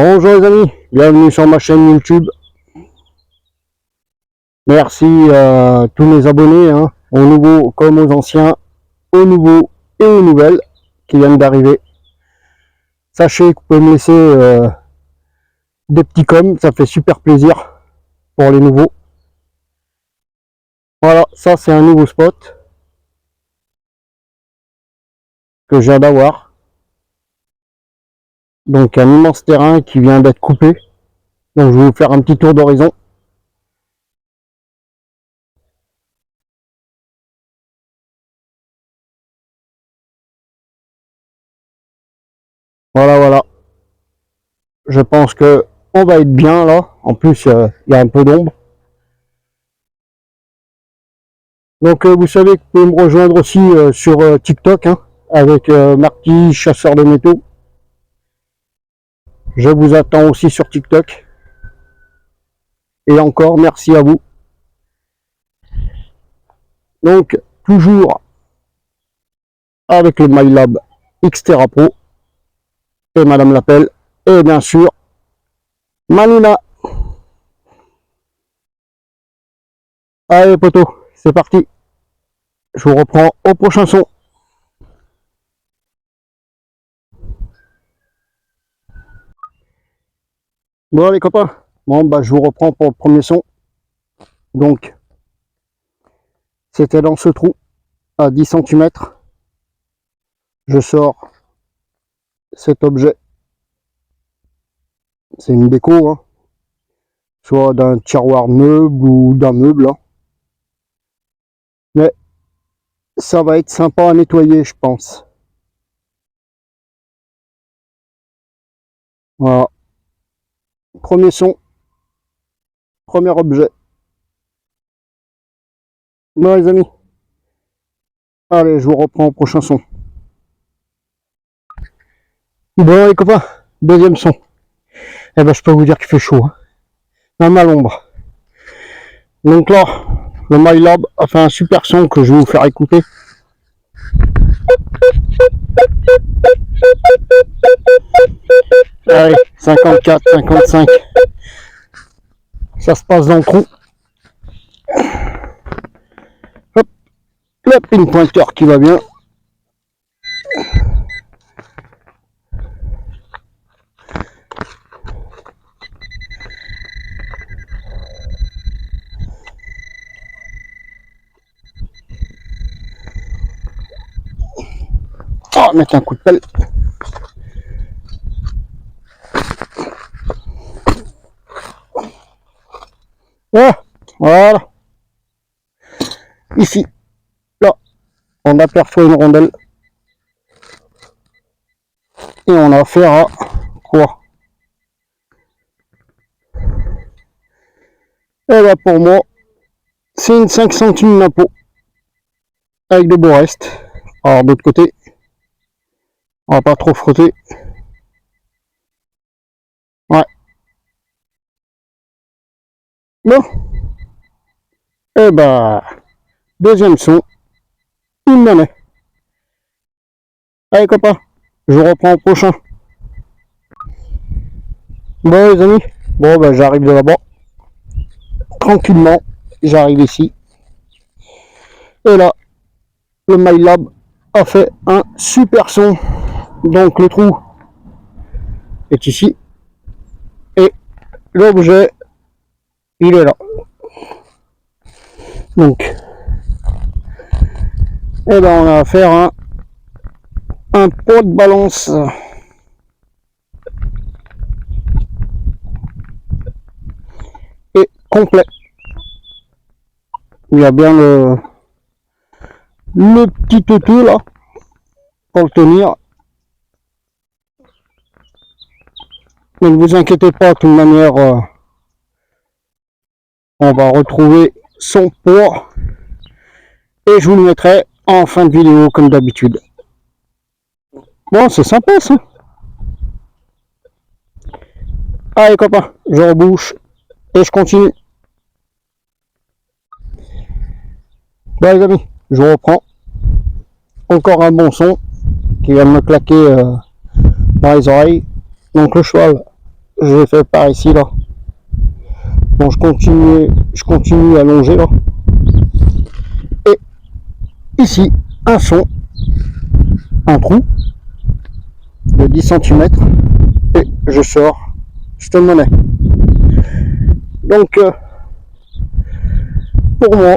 Bonjour les amis, bienvenue sur ma chaîne YouTube. Merci à tous mes abonnés, aux nouveaux comme aux anciens, aux nouveaux et aux nouvelles qui viennent d'arriver. Sachez que vous pouvez me laisser des petits coms, ça fait super plaisir pour les nouveaux. Voilà, ça c'est un nouveau spot que je viens d'avoir. Donc un immense terrain qui vient d'être coupé. Donc je vais vous faire un petit tour d'horizon. Voilà. Je pense que on va être bien là. En plus, il y a un peu d'ombre. Donc vous savez que vous pouvez me rejoindre aussi sur TikTok avec Marty, chasseur de métaux. Je vous attends aussi sur TikTok. Et encore, merci à vous. Donc, toujours avec le MyLab Xterra Pro et Madame Lapelle. Et bien sûr, Manina. Allez, poteau, c'est parti. Je vous reprends au prochain son. Bon, les copains, je vous reprends pour le premier son. Donc, c'était dans ce trou à 10 cm. Je sors cet objet. C'est une déco, soit d'un tiroir meuble ou d'un meuble. Mais ça va être sympa à nettoyer, je pense. Voilà. Premier son, premier objet. Bon les amis, allez, je vous reprends au prochain son. Bon les copains, deuxième son. Eh ben je peux vous dire qu'il fait chaud, même à l'ombre. Donc là, le MyLab a fait un super son que je vais vous faire écouter. Allez, 54, 55. Ça se passe dans le trou. Hop, le pin pointer qui va bien. Oh, mettre un coup de pelle. Ah, voilà. Ici, là, on aperçoit une rondelle. Et on a affaire à quoi? Et là pour moi, c'est une 5 centimes d'impôt. Avec de beaux restes. Alors d'autre côté, on va pas trop frotter. Ouais. Bon. Et deuxième son, une monnaie. Allez copains, je reprends au prochain. Bon les amis, j'arrive de là-bas. Tranquillement, j'arrive ici. Et là, le MyLab a fait un super son. Donc le trou est ici. Et l'objet, il est là. Donc, on a affaire à un pot de balance. Et complet. Il y a bien le petit toutou là pour le tenir. Ne vous inquiétez pas, de toute manière, on va retrouver son poids et je vous le mettrai en fin de vidéo comme d'habitude. Bon, c'est sympa ça. Allez copains, je rebouche et je continue. Bon les amis, je reprends. Encore un bon son qui vient de me claquer dans les oreilles. Donc le cheval j'ai fait par ici là. Bon, je continue à longer là. Et ici, un fond, un trou de 10 cm et je sors cette monnaie. Donc, pour moi,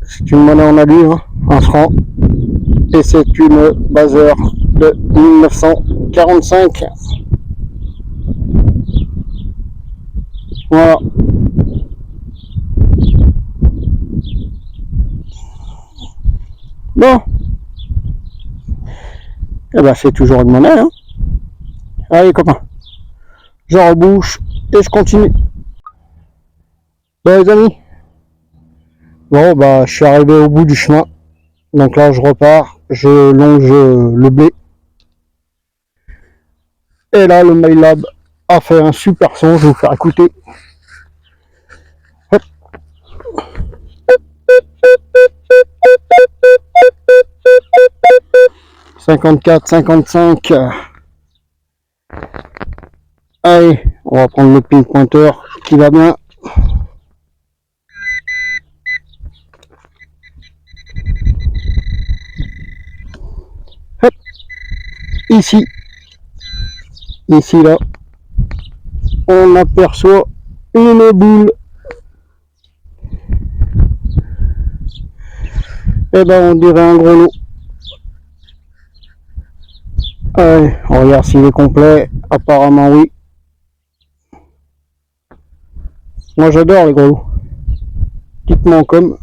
c'est une monnaie en alu, hein, un franc, et c'est une Baser de 1945. Voilà. Bon, et ben c'est toujours une monnaie, hein. Allez copains, je rebouche et je continue. Bon les amis, bon bah je suis arrivé au bout du chemin, donc là je repars, je longe le blé. Et là le MyLab a fait un super son, je vais vous faire écouter. Hop. 54, 55. Allez, on va prendre le ping pointeur qui va bien. Hop. Ici là, on aperçoit une boule. Et ben on dirait un gros lot. Allez, on regarde s'il est complet. Apparemment oui. Moi j'adore les gros lots. Dites-moi comme.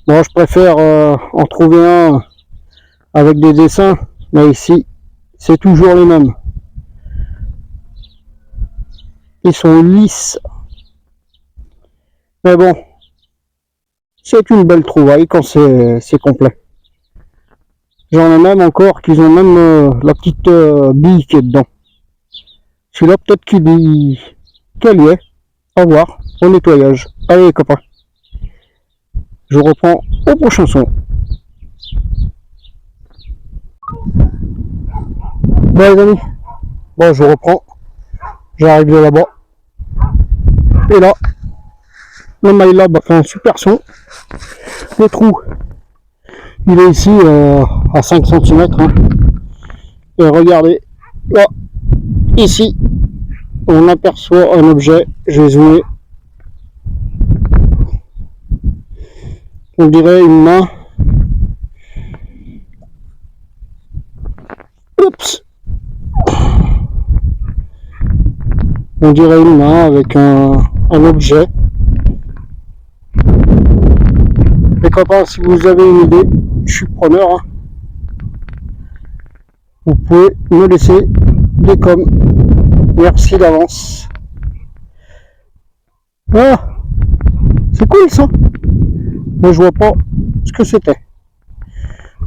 Moi je préfère en trouver un avec des dessins, mais ici c'est toujours les mêmes. Ils sont lisses. Mais bon, c'est une belle trouvaille quand c'est complet. J'en ai même encore qui ont même la petite bille qui est dedans. Celui-là peut-être qu'elle y est. Au revoir, au nettoyage. Allez les copains, je reprends au prochain son. Bon les amis, bon je reprends. J'arrive de là-bas. Et là, le MyLab a fait un super son. Le trou, il est ici à 5 cm. Hein. Et regardez, là, ici, on aperçoit un objet. Je vais zoomer. On dirait une main. Oups. On dirait une main avec un objet. Les copains, si vous avez une idée, je suis preneur. Hein. Vous pouvez me laisser des coms. Merci d'avance. Ah, c'est cool ça. Mais je vois pas ce que c'était.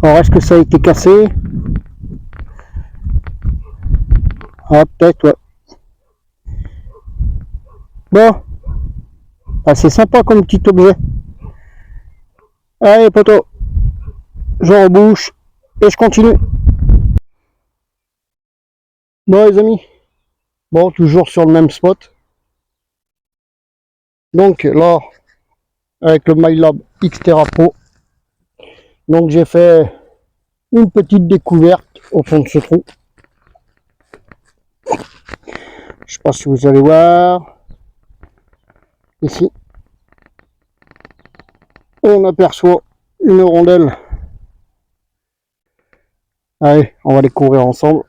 Alors est-ce que ça a été cassé? Ah peut-être ouais. Bon, ah, c'est sympa comme petit objet. Allez poteau, je rebouche et je continue. Bon les amis, bon toujours sur le même spot. Donc là, avec le MyLab Xterra Pro, donc j'ai fait une petite découverte au fond de ce trou. Je sais pas si vous allez voir. Ici, on aperçoit une rondelle. Allez, on va les couvrir ensemble.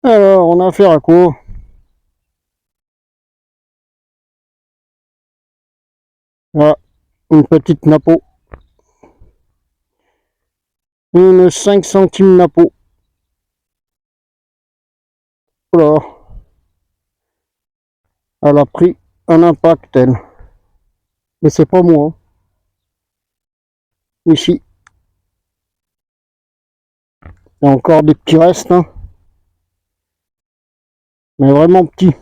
Alors, on a affaire à quoi? Voilà, une petite napo. Une 5 centimes napo. Voilà. Elle a pris un impact, elle. Mais c'est pas moi. Hein. Ici. Il y a encore des petits restes. Hein. Mais vraiment petits.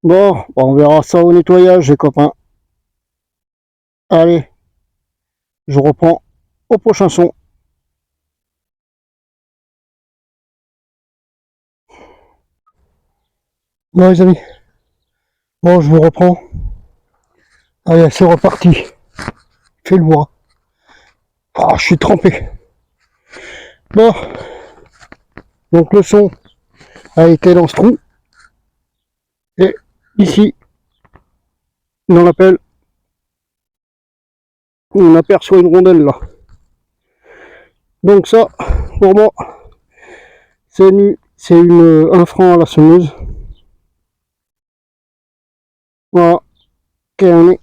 Bon, on verra ça au nettoyage, les copains. Allez, je reprends au prochain son. Bon les amis, bon je vous reprends. Allez, c'est reparti. Fais le bois. Ah, je suis trempé. Bon, donc le son a été dans ce trou. Et ici, dans l'appel, on aperçoit une rondelle là. Donc ça, pour moi, c'est un frein à la semeuse. Voilà, quelle année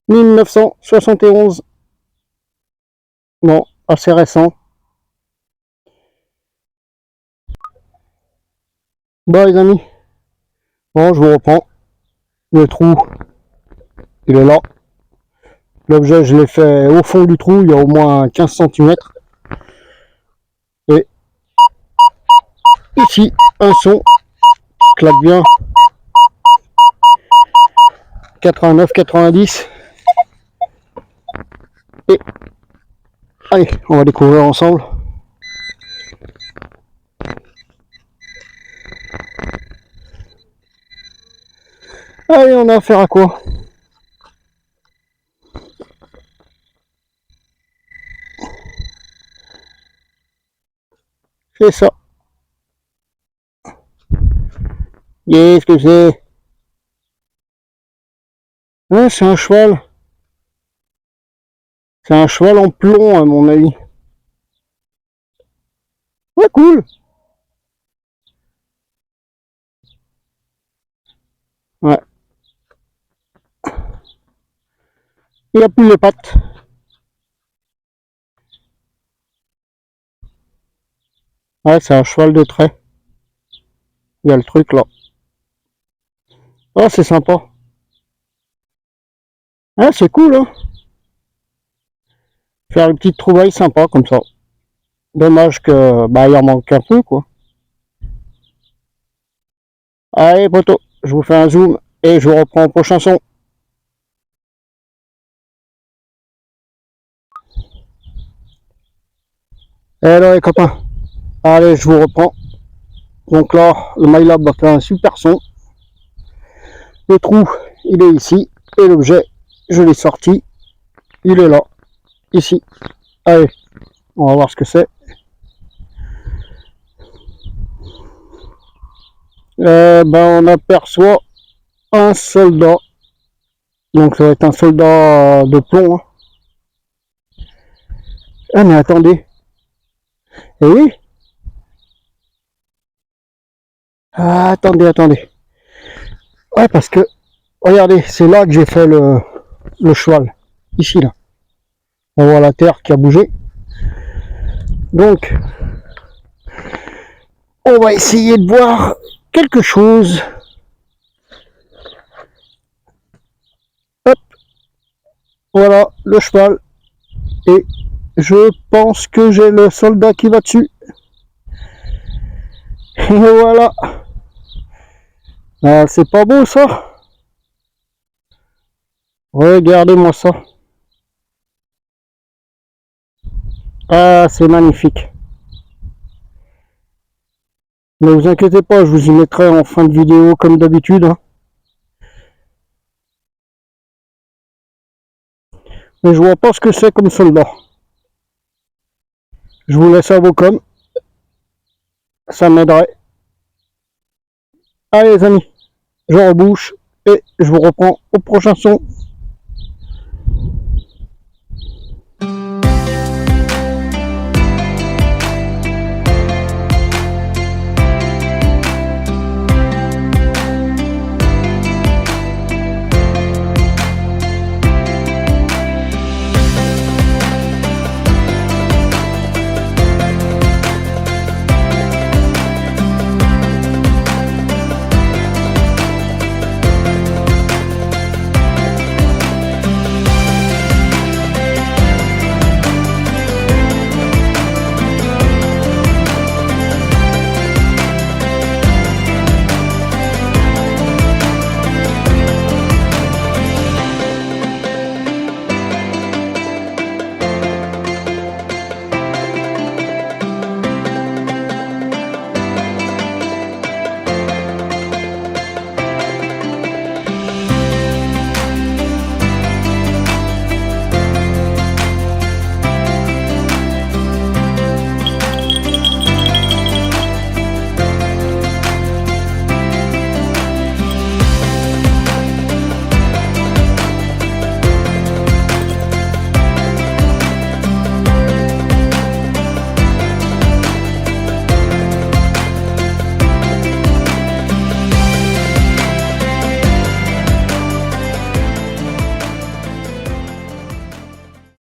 1971. Bon, assez récent. Bon les amis, bon je vous reprends. Le trou, il est là. L'objet, je l'ai fait au fond du trou, il y a au moins 15 cm. Et ici, un son qui claque bien. 89-90. Et allez, on va découvrir ensemble. Allez, on a affaire à quoi? C'est ça. Qu'est-ce que c'est? Ah, c'est un cheval. C'est un cheval en plomb, à mon avis. Ouais, cool. Ouais. Il a plus les pattes. Ouais, c'est un cheval de trait. Il y a le truc là. Ah, c'est sympa. Ah, c'est cool, hein. Faire une petite trouvaille sympa comme ça. Dommage que, bah, il en manque un peu, quoi. Allez, poteau, je vous fais un zoom et je vous reprends au prochain son. Hello les copains. Allez, je vous reprends. Donc là, le MyLab va faire un super son. Le trou, il est ici. Et l'objet, je l'ai sorti. Il est là. Ici. Allez, on va voir ce que c'est. Ben, on aperçoit un soldat. Donc ça va être un soldat de plomb. Hein. Ah mais attendez. Eh oui. Ah, attendez. Ouais, parce que, regardez, c'est là que j'ai fait le cheval. Ici, là. On voit la terre qui a bougé. Donc, on va essayer de voir quelque chose. Hop. Voilà, le cheval. Et je pense que j'ai le soldat qui va dessus. Et voilà. Ah, c'est pas beau ça. Regardez-moi ça. Ah, c'est magnifique. Ne vous inquiétez pas, je vous y mettrai en fin de vidéo comme d'habitude. Hein. Mais je vois pas ce que c'est comme soldat. Je vous laisse à vos coms. Ça m'aiderait. Allez les amis, je rebouche et je vous reprends au prochain son.